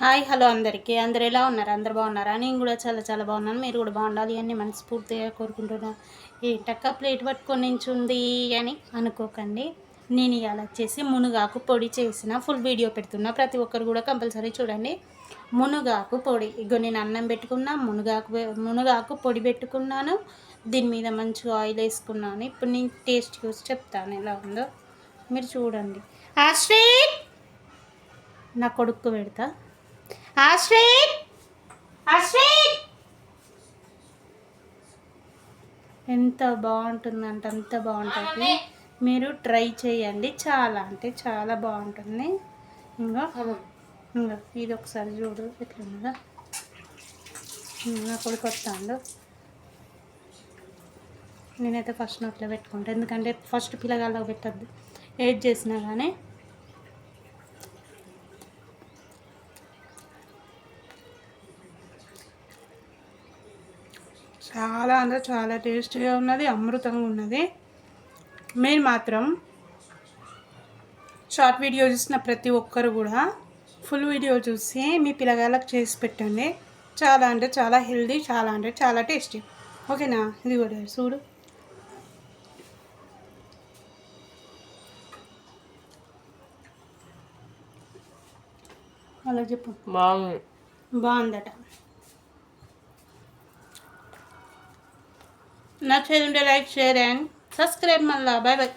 Hi hello అందరికీ అందరు ఎలా ఉన్నారు? అందరు బాగున్నారా? నేను కూడా చాలా చాలా బాగున్నాను. మీరు కూడా బాగుండాలి అని మనస్ఫూర్తిగా కోరుకుంటున్నాను. ఏంటక్క ప్లేట్ పట్టుకొని నించుంది అని అనుకోకండి. నేను ఇవాళ వచ్చేసి మునగాకు పొడి చేసిన ఫుల్ వీడియో పెడుతున్నా. ప్రతి ఒక్కరు కూడా కంపల్సరీ చూడండి. మునగాకు పొడి ఇగో నేను అన్నం పెట్టుకున్నా, మునగాకు పొడి పెట్టుకున్నాను. దీని మీద మంచిగా ఆయిల్ వేసుకున్నాను. ఇప్పుడు నేను టేస్ట్ చూసి చెప్తాను ఎలా ఉందో, మీరు చూడండి. ఆశ్రిత్ నా కొడుకు పెడతా. ఆశ్రిత్ ఆశ్రిత్ ఎంత బాగుంటుందంటే అంత బాగుంటుంది. మీరు ట్రై చేయండి. చాలా అంటే చాలా బాగుంటుంది. ఇంకా ఇంకా ఇది ఒకసారి చూడు ఎట్లున్నదా. నా కొడుకు వస్తాడు. నేనైతే ఫస్ట్ నోట్లో పెట్టుకుంటాను, ఎందుకంటే ఫస్ట్ పిల్లగాళ్ళకి పెట్టద్దు ఏది చేసినా కానీ. చాలా అంటే చాలా టేస్టీగా ఉన్నది, అమృతంగా ఉన్నది. మీరు మాత్రం షార్ట్ వీడియో చూసిన ప్రతి ఒక్కరు కూడా ఫుల్ వీడియో చూసి మీ పిల్లగాళ్ళకి చేసి పెట్టండి. చాలా అంటే చాలా హెల్దీ, చాలా అంటే చాలా టేస్టీ. ఓకేనా? ఇది కూడా చూడు. అలా చెప్పు. బాగుందట. నచ్చేది ఉంటే లైక్, షేర్ అండ్ సబ్స్క్రైబ్. మళ్ళీ బాయ్ బాయ్.